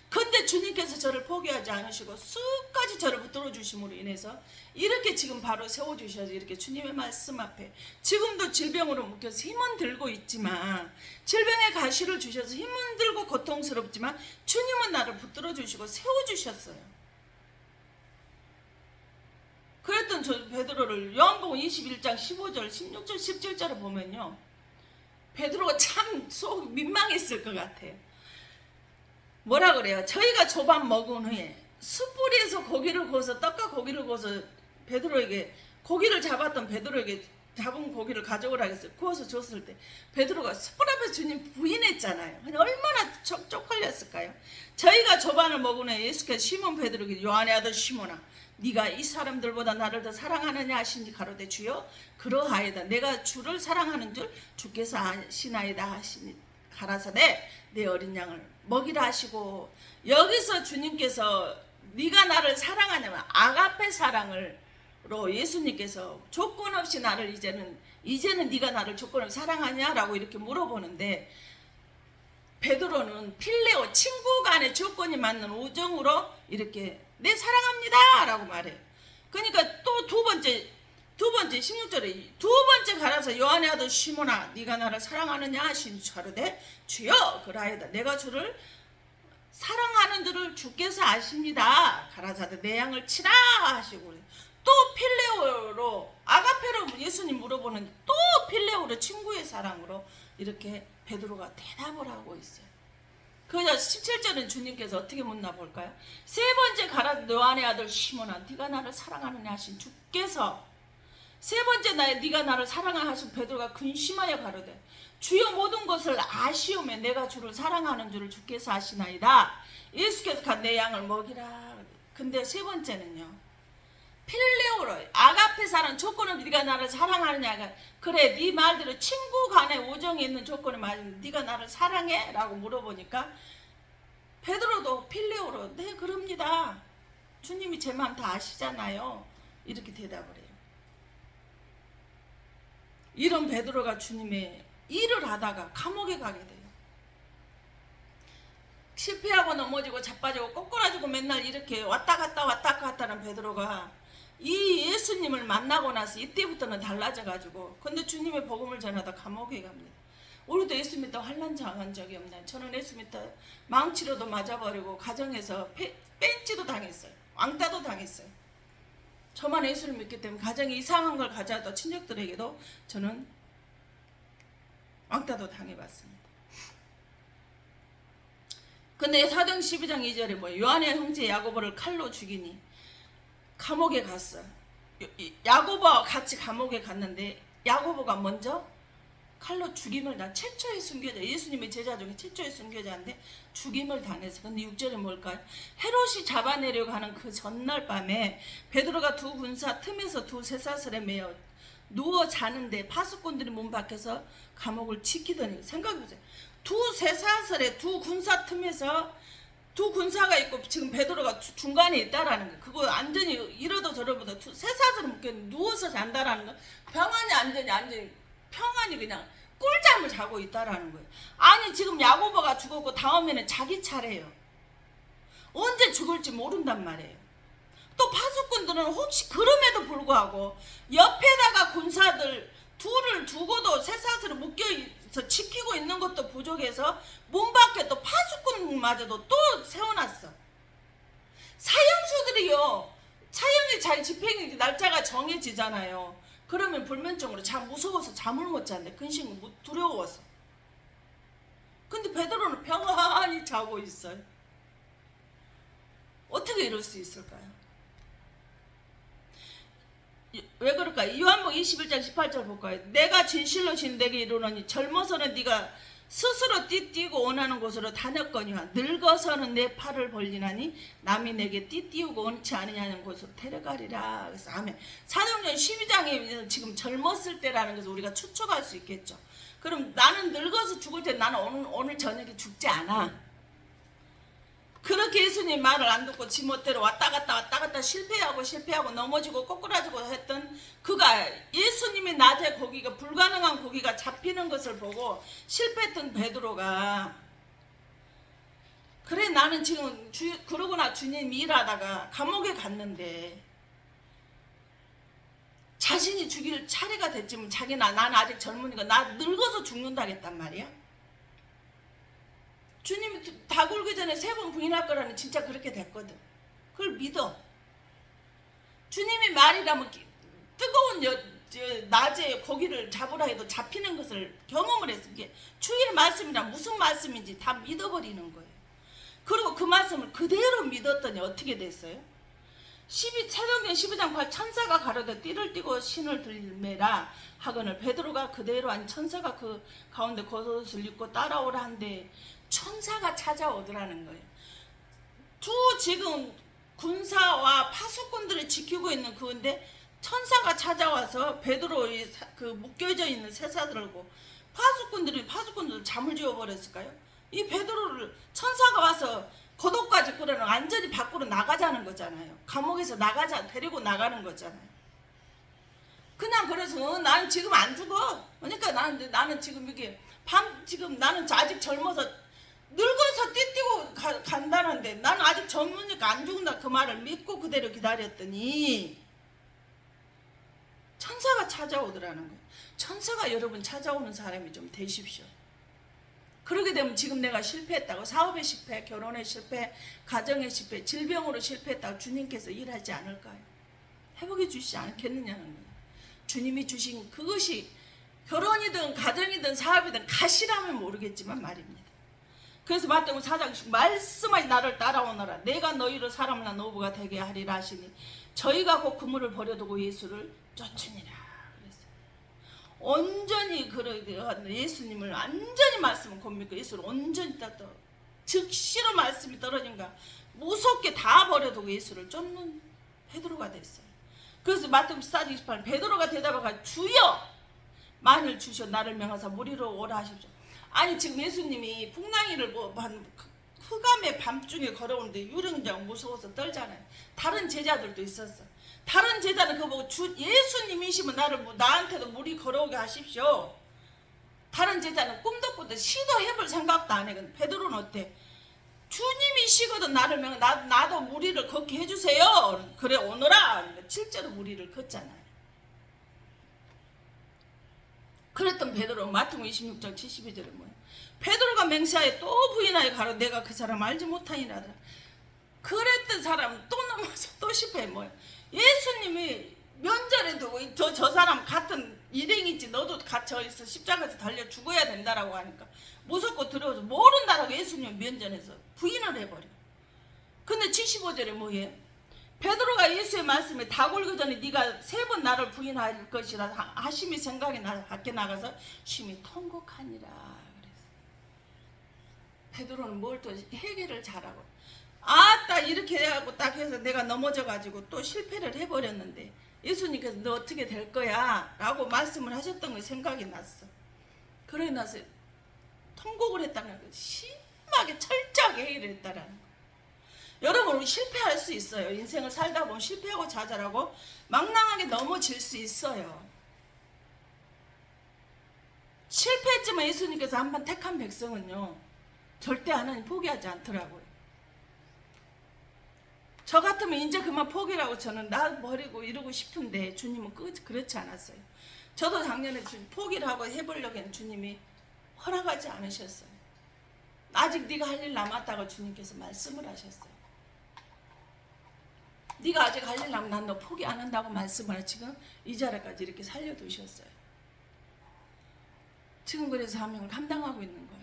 근데 주님께서 저를 포기하지 않으시고 수까지 저를 붙들어 주심으로 인해서 이렇게 지금 바로 세워주셔서 이렇게 주님의 말씀 앞에 지금도 질병으로 묶여서 힘은 들고 있지만, 질병의 가시를 주셔서 힘은 들고 고통스럽지만 주님은 나를 붙들어 주시고 세워주셨어요. 그랬던 저 베드로를 요한복음 21장 15절 16절 17절을 보면요, 베드로가 참 속 민망했을 것 같아요. 뭐라 그래요? 저희가 조반 먹은 후에 숯불에서 고기를 구워서, 떡과 고기를 구워서 베드로에게, 고기를 잡았던 베드로에게 잡은 고기를 가져오라 했어요. 구워서 줬을 때 베드로가 숯불 앞에 주님 부인했잖아요. 얼마나 쪽팔렸을까요? 저희가 조반을 먹은 후에 예수께서 시몬 베드로에게 요한의 아들 시몬아, 네가 이 사람들보다 나를 더 사랑하느냐 하시니 가로되 주여 그러하이다. 내가 주를 사랑하는 줄 주께서 아시나이다 하시니 가라사대 내 어린 양을 먹이라 하시고, 여기서 주님께서 네가 나를 사랑하냐면 아가페 사랑으로 예수님께서 조건 없이 나를 이제는 네가 나를 조건 없이 사랑하냐라고 이렇게 물어보는데, 베드로는 필레오, 친구 간의 조건이 맞는 우정으로 이렇게 네 사랑합니다 라고 말해요. 그러니까 또 두 번째 16절에 두 번째 가라서 요한의 아들 시몬아 네가 나를 사랑하느냐 하시니 가로되 주여 그라이다. 내가 주를 사랑하는 줄을 주께서 아십니다. 가라사대 내 양을 치라 하시고, 또 필레오로 아가페로 예수님 물어보는데 또 필레오로 친구의 사랑으로 이렇게 베드로가 대답을 하고 있어요. 그러자 17절은 주님께서 어떻게 묻나 볼까요? 세 번째 가라사대 요한의 아들 시몬아 네가 나를 사랑하느냐 하신 주께서, 세 번째 네가 나를 사랑하느냐 하신 베드로가 근심하여 가로되 주여 모든 것을 아시오매 내가 주를 사랑하는 줄을 주께서 아시나이다. 예수께서 가 내 양을 먹이라. 근데 세 번째는요, 필레오로 아가페 사랑 조건은 네가 나를 사랑하느냐가, 그래 네 말대로 친구 간의 우정이 있는 조건이 맞으면 네가 나를 사랑해? 라고 물어보니까 베드로도 필레오로 네 그럽니다. 주님이 제 마음 다 아시잖아요. 이렇게 대답을 해요. 이런 베드로가 주님의 일을 하다가 감옥에 가게 돼요. 실패하고 넘어지고 자빠지고 꼬꾸라지고 맨날 이렇게 왔다 갔다 하는 베드로가 이 예수님을 만나고 나서 이때부터는 달라져 가지고, 근데 주님의 복음을 전하다 감옥에 갑니다. 우리도 예수 믿다 환난 당한 적이 없나요? 저는 예수 믿다 망치로도 맞아버리고 가정에서 뺀지도 당했어요. 왕따도 당했어요. 저만 예수를 믿기 때문에 가정이 이상한 걸 가져왔던 친척들에게도 저는 왕따도 당해봤습니다. 근데 사도행 12장 2절에 뭐예요? 요한의 형제 야고보를 칼로 죽이니 감옥에 갔어. 야고보와 같이 감옥에 갔는데 야고보가 먼저 칼로 죽임을 당, 최초의 순교자, 예수님의 제자 중에 최초의 순교자인데 죽임을 당해서. 근데 6절에 뭘까요? 헤롯이 잡아내려고 하는 그 전날 밤에 베드로가 두 군사 틈에서 두 쇠사슬에 매여 누워 자는데 파수꾼들이 문 밖에서 감옥을 지키더니, 생각해보세요. 두 쇠사슬에 두 군사 틈에서 두 군사가 있고 지금 베드로가 중간에 있다라는 거, 그거 완전히 이러도 저러도 쇠사슬을 묶여 누워서 잔다라는 거, 안전히 평안히 그냥 꿀잠을 자고 있다라는 거예요. 아니 지금 야고보가 죽었고 다음에는 자기 차례예요. 언제 죽을지 모른단 말이에요. 또 파수꾼들은 혹시 그럼에도 불구하고 옆에다가 군사들 둘을 두고도 쇠사슬을 묶여서 지키고 있는 것도 부족해서 문 밖에 또 파수꾼마저도 또 세워놨어. 사형수들이요, 사형이 잘 집행이 날짜가 정해지잖아요. 그러면 불면증으로 무서워서 잠을 못 잔대. 근심 두려워서. 근데 베드로는 평안히 자고 있어요. 어떻게 이럴 수 있을까요? 왜 그럴까요? 요한복음 21장 18절 볼까요? 내가 진실로 진내게 이르노니 젊어서는 네가 스스로 띠띠우고 원하는 곳으로 다녔거니와 늙어서는 내 팔을 벌리나니 남이 내게 띠띠우고 원치 않으냐는 곳으로 데려가리라. 그래서 아멘. 사도행전 12장에 지금 젊었을 때라는 것을 우리가 추측할 수 있겠죠. 그럼 나는 늙어서 죽을 때 나는 오늘 저녁에 죽지 않아. 그렇게 예수님 말을 안 듣고 지멋대로 왔다 갔다 실패하고 넘어지고 꼬꾸라지고 했던 그가 예수님이 낮에 고기가 불가능한 고기가 잡히는 것을 보고 실패했던 베드로가 그래 나는 지금 그러구나 주님 일하다가 감옥에 갔는데 자신이 죽일 차례가 됐지만 자기는 나는 아직 젊으니까 나 늙어서 죽는다겠단 말이야. 주님이 다 굴기 전에 3번 부인할 거라는 진짜 그렇게 됐거든. 그걸 믿어. 주님이 말이라면 뜨거운 낮에 고기를 잡으라 해도 잡히는 것을 경험을 했어. 이게 주일 말씀이란 무슨 말씀인지 다 믿어버리는 거예요. 그리고 그 말씀을 그대로 믿었더니 어떻게 됐어요? 사도행전 12장 8 천사가 가로되 띠를 띠고 신을 들매라 하거늘 베드로가 그대로 한 천사가 그 가운데 겉옷을 입고 따라오라 한데 천사가 찾아오더라는 거예요. 지금 군사와 파수꾼들을 지키고 있는 그건데 천사가 찾아와서 베드로의 그 묶여져 있는 쇠사들고 파수꾼들 잠을 지어버렸을까요? 이 베드로를 천사가 와서 고독까지 끌어는 완전히 밖으로 나가자는 거잖아요. 감옥에서 데리고 나가는 거잖아요. 그냥 그래서 나는 지금 안 죽어. 그러니까 나는 지금 이게 지금 나는 아직 젊어서 늙어서 띠띠고 간다는데 나는 아직 젊으니까 안 죽는다 그 말을 믿고 그대로 기다렸더니 천사가 찾아오더라는 거예요. 천사가 여러분 찾아오는 사람이 좀 되십시오. 그러게 되면 지금 내가 실패했다고 사업에 실패, 결혼에 실패, 가정에 실패, 질병으로 실패했다고 주님께서 일하지 않을까요? 회복해 주시지 않겠느냐는 거예요. 주님이 주신 그것이 결혼이든 가정이든 사업이든 가시라면 모르겠지만 말입니다. 그래서 마태복음 4장 말씀하시 나를 따라오너라 내가 너희를 사람이나 노부가 되게 하리라 하시니 저희가 곧 그물을 버려두고 예수를 쫓으니라 그랬어요. 온전히 예수님을 완전히 말씀을 곧 믿고 예수를 온전히 따라 즉시로 말씀이 떨어진가 무섭게 다 버려두고 예수를 쫓는 베드로가 됐어요. 그래서 마태복음 4장 28절 베드로가 대답하고 주여 만일 주셔 나를 명하사 무리로 오라 하십시오. 아니 지금 예수님이 풍랑이를 흑암의 밤중에 걸어오는데 유령장 무서워서 떨잖아요. 다른 제자들도 있었어. 다른 제자는 그거 보고 예수님이시면 나한테도 무리 걸어오게 하십시오. 다른 제자는 꿈도 꾸듯 시도해볼 생각도 안 해. 근데 베드로는 어때? 주님이시거든 나를 나도 무리를 걷게 해주세요. 그래 오너라. 그러니까 실제로 무리를 걷잖아요. 그랬던 베드로 마태복음 26장 72절에 뭐예요? 베드로가 맹세하여 또 부인하여 가로 내가 그 사람 알지 못하니라 하더라. 그랬던 사람 또 넘어서 또 실패해. 뭐예요? 예수님이 면전에 두고 저 사람 같은 일행이지 너도 갇혀 있어 십자가에서 달려 죽어야 된다라고 하니까 무섭고 두려워서 모른다라고 예수님 면전에서 부인을 해버려. 근데 75절에 뭐예요? 베드로가 예수의 말씀에 다 굴기 전에 네가 3번 나를 부인할 것이라 하심이 생각이 밖에 나가서 심히 통곡하니라 그랬어. 베드로는 뭘 또 해결을 잘하고 딱 이렇게 해갖고 딱 해서 내가 넘어져가지고 또 실패를 해버렸는데 예수님께서 너 어떻게 될 거야 라고 말씀을 하셨던 게 생각이 났어. 그러고 나서 통곡을 했다는 거 심하게 철저하게 해결을 했다라는 거. 여러분 우리 실패할 수 있어요. 인생을 살다 보면 실패하고 좌절하고 망랑하게 넘어질 수 있어요. 실패했지만 예수님께서 한번 택한 백성은요 절대 하나님 포기하지 않더라고요. 저 같으면 이제 그만 포기라고 저는 나 버리고 이러고 싶은데 주님은 그렇지 않았어요. 저도 작년에 포기를 하고 해보려고 했는데 주님이 허락하지 않으셨어요. 아직 네가 할 일 남았다고 주님께서 말씀을 하셨어요. 네가 아직 할 일 남으면 난 너 포기 안 한다고 말씀을 하고 지금 이 자리까지 이렇게 살려두셨어요. 지금 그래서 사명을 감당하고 있는 거예요.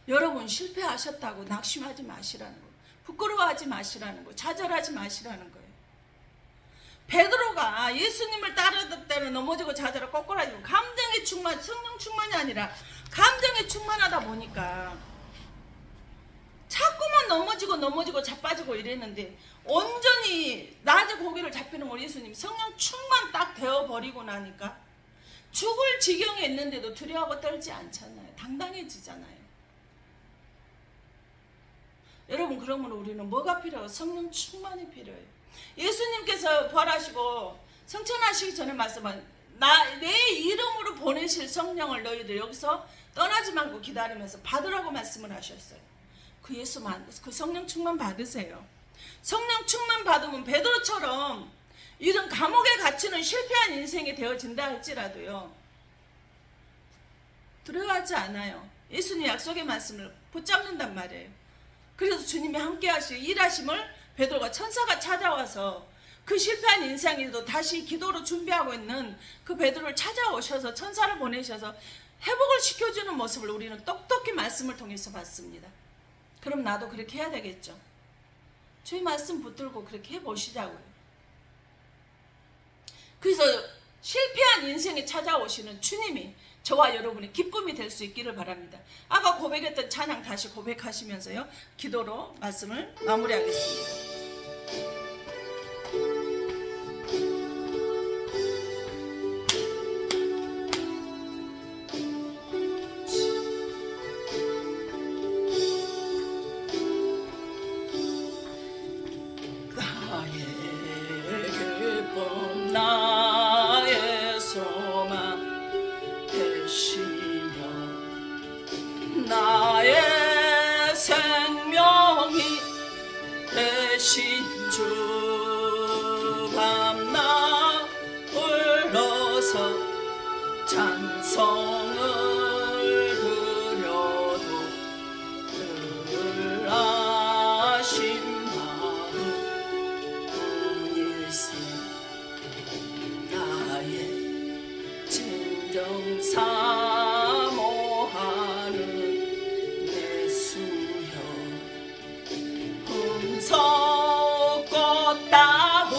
여러분 실패하셨다고 낙심하지 마시라는 거예요. 부끄러워하지 마시라는 거예요. 좌절하지 마시라는 거예요. 베드로가 예수님을 따르던 때는 넘어지고 좌절하고 꼬꾸라지고 감정에 성령 충만이 아니라 감정에 충만하다 보니까 자꾸만 넘어지고 자빠지고 이랬는데 온전히 낮에 고기를 잡히는 걸 예수님 성령 충만 딱 되어버리고 나니까 죽을 지경에 있는데도 두려워하고 떨지 않잖아요. 당당해지잖아요. 여러분, 그러면 우리는 뭐가 필요해요? 성령 충만이 필요해요. 예수님께서 부활하시고 성천하시기 전에 말씀한 내 이름으로 보내실 성령을 너희들 여기서 떠나지 말고 기다리면서 받으라고 말씀을 하셨어요. 그 성령 충만 받으세요. 성령 충만 받으면 베드로처럼 이런 감옥에 갇히는 실패한 인생이 되어진다 할지라도요, 들어가지 않아요. 예수님 약속의 말씀을 붙잡는단 말이에요. 그래서 주님이 함께 하시고 일하심을 베드로가 천사가 찾아와서 그 실패한 인생에도 다시 기도로 준비하고 있는 그 베드로를 찾아오셔서 천사를 보내셔서 회복을 시켜주는 모습을 우리는 똑똑히 말씀을 통해서 봤습니다. 그럼 나도 그렇게 해야 되겠죠. 주의 말씀 붙들고 그렇게 해보시자고요. 그래서 실패한 인생에 찾아오시는 주님이 저와 여러분의 기쁨이 될 수 있기를 바랍니다. 아까 고백했던 찬양 다시 고백하시면서요, 기도로 말씀을 마무리하겠습니다. 나의 소망 되시며 나의 생명이 되신 주 밤낮 불러서 찬송을 드려도 늘 아신 마음 뿐일세. 진정 사모하는 내 수여 흠석꽃 따고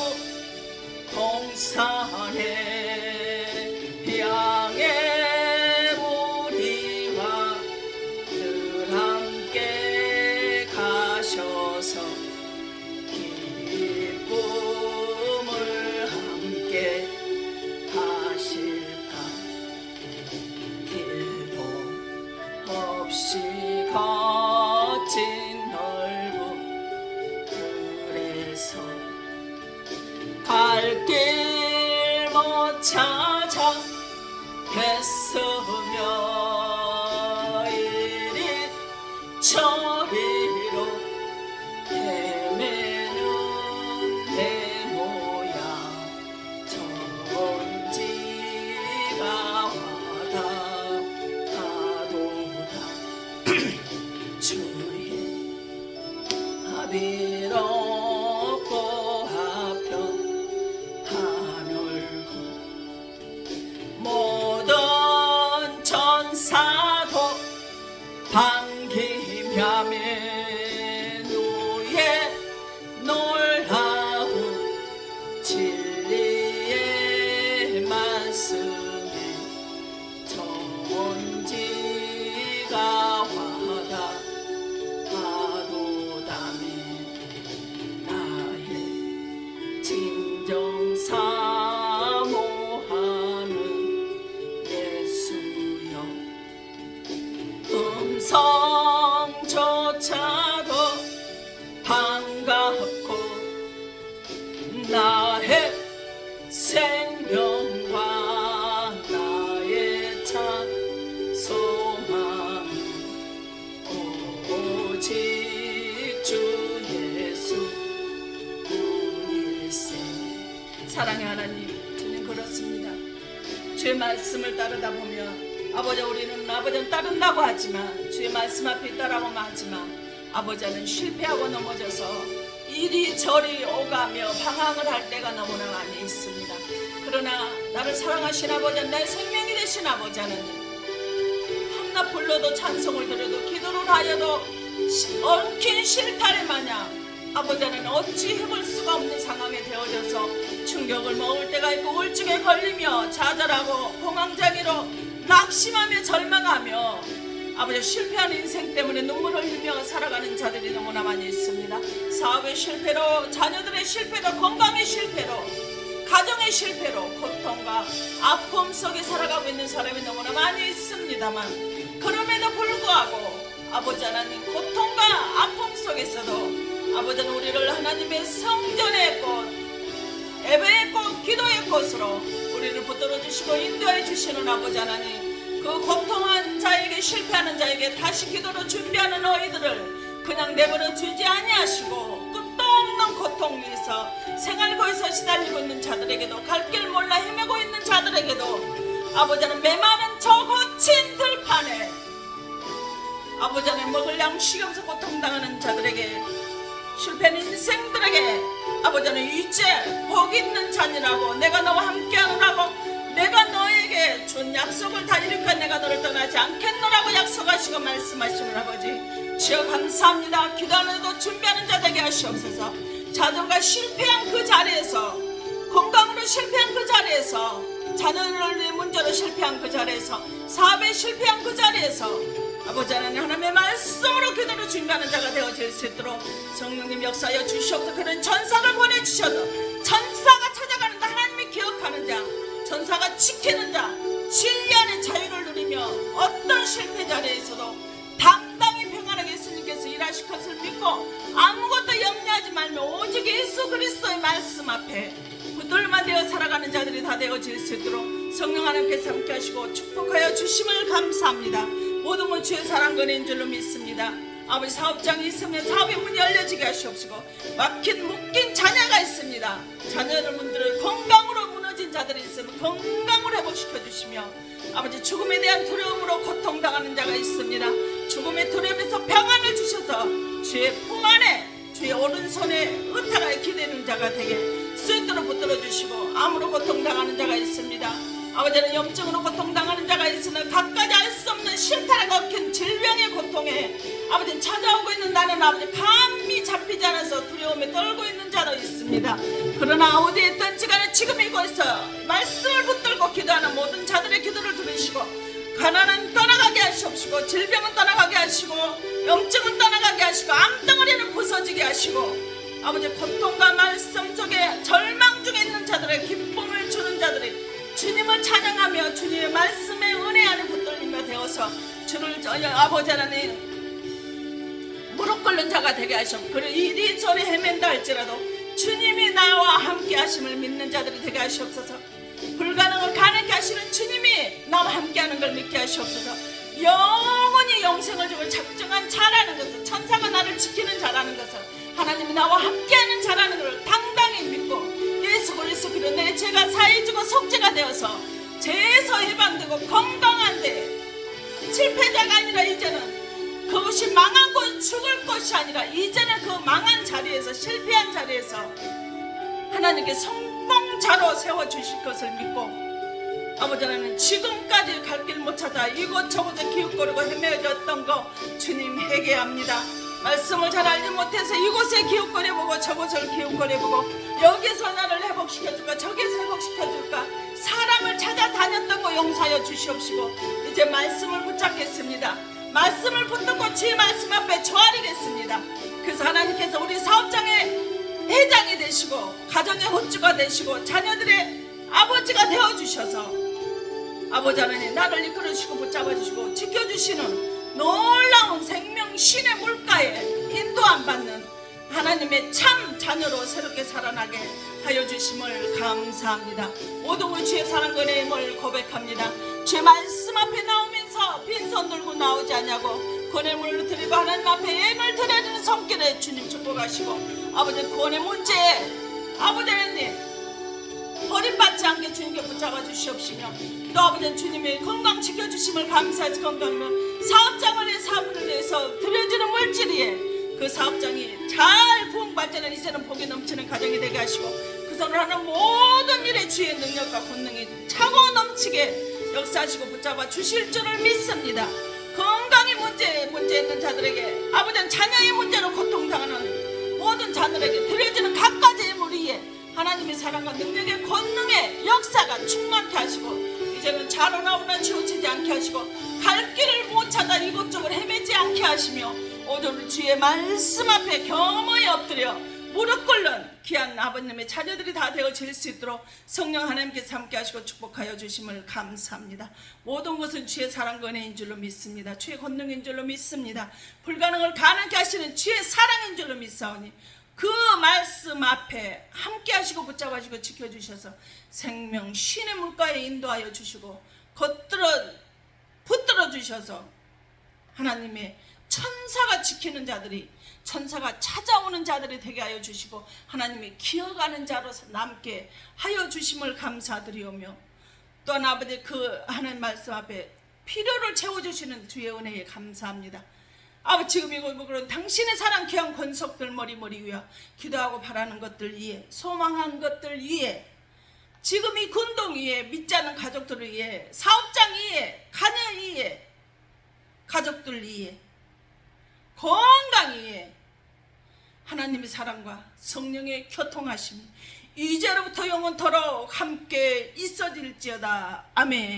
동산에 향해 우리와 늘 함께 가셔서 기쁨을 함께 하실까. 길도 없이 거친 넓은 그래서 갈 길 못 찾아 했으며 이리 저리로 헤매는 내 모양 전지가 와다 가도다. 주의 아비롭고 하편 하늘구 모든 천사도 반기며매 누의 놀라운 진리의 말씀에 전지가 와다 가도다며 나의 진정 사모하는 예수여 음성조차도 반갑고 나의 생명과 나의 참 소망 오직 주 예수 뿐일세. 사랑의 하나님, 주님 그렇습니다. 주의 말씀을 따르다 보면 우리는 아버지는 따른다고 하지만 주의 말씀 앞에 있다라고만 하지만 아버지는 실패하고 넘어져서 이리저리 오가며 방황을 할 때가 너무나 많이 있습니다. 그러나 나를 사랑하신 아버지는 나의 생명이 되신 아버지 하나님, 한낱 불러도 찬송을 드려도 기도를 하여도 엉킨 실타래 마냥 아버지는 어찌 해볼 수가 없는 상황에 되어져서 충격을 먹을 때가 있고 우울증에 걸리며 좌절하고 공황장애로 낙심하며 절망하며 아버지 실패한 인생 때문에 눈물을 흘리며 살아가는 자들이 너무나 많이 있습니다. 사업의 실패로, 자녀들의 실패로, 건강의 실패로, 가정의 실패로 고통과 아픔 속에 살아가고 있는 사람이 너무나 많이 있습니다만 그럼에도 불구하고 아버지 하나님 고통과 아픔 속에서도 아버지는 우리를 하나님의 성전의 꽃, 예배의 꽃, 기도의 꽃으로 우리를 붙들어 주시고 인도해 주시는 아버지 하나님, 그 고통한 자에게, 실패하는 자에게 다시 기도로 준비하는 너희들을 그냥 내버려 두지 아니하시고 끝도 없는 고통 위에서 생활고에서 시달리고 있는 자들에게도, 갈 길 몰라 헤매고 있는 자들에게도 아버지는 메마른 저 거친 들판에 아버지는 먹을 양식이 없어 고통당하는 자들에게, 실패한 인생들에게 아버지는 이제 복 있는 자녀라고, 내가 너와 함께하노라고, 내가 너에게 준 약속을 다 이루니까 내가 너를 떠나지 않겠노라고 약속하시고 말씀하시는 아버지, 주여 감사합니다. 기도하는데도 준비하는 자 되게 하시옵소서. 자녀가 실패한 그 자리에서, 건강으로 실패한 그 자리에서, 자녀를 문제로 실패한 그 자리에서, 사업에 실패한 그 자리에서 아버지 하나님, 하나님의 말씀으로 기도로 준비하는 자가 되어질 수 있도록 성령님 역사하여 주시옵소서. 그런 전사를 보내주셔도 전사가 찾아가는 자, 하나님이 기억하는 자, 전사가 지키는 자, 진리 안에 자유를 누리며 어떤 실패 자리에서도 당당히 평안하게 예수님께서 일하실 것을 믿고 아무것도 염려하지 말며 오직 예수 그리스도의 말씀 앞에 붙들만 되어 살아가는 자들이 다 되어질 수 있도록 성령 하나님께서 함께 하시고 축복하여 주심을 감사합니다. 모든 건 주의 사랑 은혜인 줄로 믿습니다. 아버지, 사업장이 있으면 사업의 문이 열려지게 하시옵시고, 막힌 묶인 자녀가 있습니다. 자녀분들을 건강으로 무너진 자들이 있으면 건강으로 회복시켜 주시며, 아버지, 죽음에 대한 두려움으로 고통당하는 자가 있습니다. 죽음의 두려움에서 평안을 주셔서 주의 품 안에, 주의 오른손에 의탁하여 기대는 자가 되게 수 있도록 붙들어 주시고, 암으로 고통당하는 자가 있습니다. 아버지는 염증으로 고통당하는 자가 있으나 갖가지 알 수 없는 실타래 걷힌 질병의 고통에 아버지는 찾아오고 있는 나는 아버지 감이 잡히지 않아서 두려움에 떨고 있는 자도 있습니다. 그러나 어디에 있든지 간에 지금 이곳에서 말씀을 붙들고 기도하는 모든 자들의 기도를 들으시고, 가난은 떠나가게 하시옵시고, 질병은 떠나가게 하시고, 염증은 떠나가게 하시고, 암덩어리는 부서지게 하시고, 아버지 고통과 말씀 속에 절망 중에 있는 자들의 기쁨을 주는 자들이 주님을 찬양하며 주님의 말씀에 은혜 안에 붙들리며 되어서 주를 아버지 하나님 무릎 꿇는 자가 되게 하시옵소서. 그리고 이리저리 헤맨다 할지라도 주님이 나와 함께 하심을 믿는 자들이 되게 하시옵소서. 불가능을 가능케 하시는 주님이 나와 함께 하는 걸 믿게 하시옵소서. 영원히 영생을 주고 작정한 자라는 것을, 천사가 나를 지키는 자라는 것을, 하나님이 나와 함께하는 자라는 것을 당당히 믿고 예수 그리스도 그리스도 내 죄가 사해지고 속죄가 되어서 죄에서 해방되고 건강한데, 실패자가 아니라 이제는 그것이 망한 곳, 죽을 것이 아니라 이제는 그 망한 자리에서, 실패한 자리에서 하나님께 성공자로 세워주실 것을 믿고, 아버지는 지금까지 갈 길 못 찾아 이곳저곳에 기웃거리고 헤매졌던 거 주님 회개합니다. 말씀을 잘 알지 못해서 이곳에 기웃거려보고 저곳을 기웃거려보고, 여기서 나를 회복시켜줄까 저기서 회복시켜줄까 사람을 찾아다녔던 거 용서하여 주시옵시고, 이제 말씀을 붙잡겠습니다. 말씀을 붙들고 주의 말씀 앞에 조아리겠습니다. 그래서 하나님께서 우리 사업장의 회장이 되시고, 가정의 호주가 되시고, 자녀들의 아버지가 되어주셔서 아버지 하나님 나를 이끌어주시고 붙잡아주시고 지켜주시는 놀라운 생명 신의 물가에 인도 안 받는 하나님의 참 자녀로 새롭게 살아나게 하여 주심을 감사합니다. 모든 우리 주의 사랑과 은혜임을 고백합니다. 주의 말씀 앞에 나오면서 빈손 들고 나오지 않냐고 권해물을 드리고 하나님 앞에 예물 드려주는 손길에 주님 축복하시고, 아버지 구원의 문제에 아버지 하나님 버림받지 않게 주님께 붙잡아 주시옵시며, 또 아버지 주님의 건강 지켜주심을 감사해서 건강이면 사업장을 위해 사업을 위해서 드려지는 물질이에 그 사업장이 잘 부흥발전을 이제는 복이 넘치는 가정이 되게 하시고, 그 손을 하는 모든 일에 주의 능력과 권능이 차고 넘치게 역사하시고 붙잡아 주실 줄을 믿습니다. 건강이 문제 있는 자들에게, 아버지는 자녀의 문제로 고통당하는 모든 자녀에게 드려지는 각가지의 무리에 하나님의 사랑과 능력의 권능의 역사가 충만케 하시고, 이제는 자로 나오나 치우치지 않게 하시고, 갈 길을 못 찾아 이곳저곳 헤매지 않게 하시며, 오늘 주의 말씀 앞에 겸허히 엎드려 무릎 꿇는 귀한 아버님의 자녀들이 다 되어질 수 있도록 성령 하나님께서 함께 하시고 축복하여 주심을 감사합니다. 모든 것은 주의 사랑과 은혜인 줄로 믿습니다. 주의 권능인 줄로 믿습니다. 불가능을 가능케 하시는 주의 사랑인 줄로 믿사오니 그 말씀 앞에 함께 하시고 붙잡아 주시고 지켜주셔서 생명 신의 물가에 인도하여 주시고 붙들어 주셔서 하나님의 천사가 지키는 자들이, 천사가 찾아오는 자들이 되게 하여 주시고 하나님이 기어가는 자로서 남게 하여 주심을 감사드리오며, 또한 아버지 그 하나님 말씀 앞에 필요를 채워주시는 주의 은혜에 감사합니다. 아버지 지금 이거 그런 당신의 사랑 귀한 권속들 머리 위에 기도하고 바라는 것들 위에, 소망한 것들 위에, 지금 이 군동 위에 믿지 않는 가족들 위에, 사업장 위에, 가녀 위에, 가족들 위에, 건강 위에 하나님의 사랑과 성령의 교통하심이 이제로부터 영원토록 함께 있어질지어다. 아멘.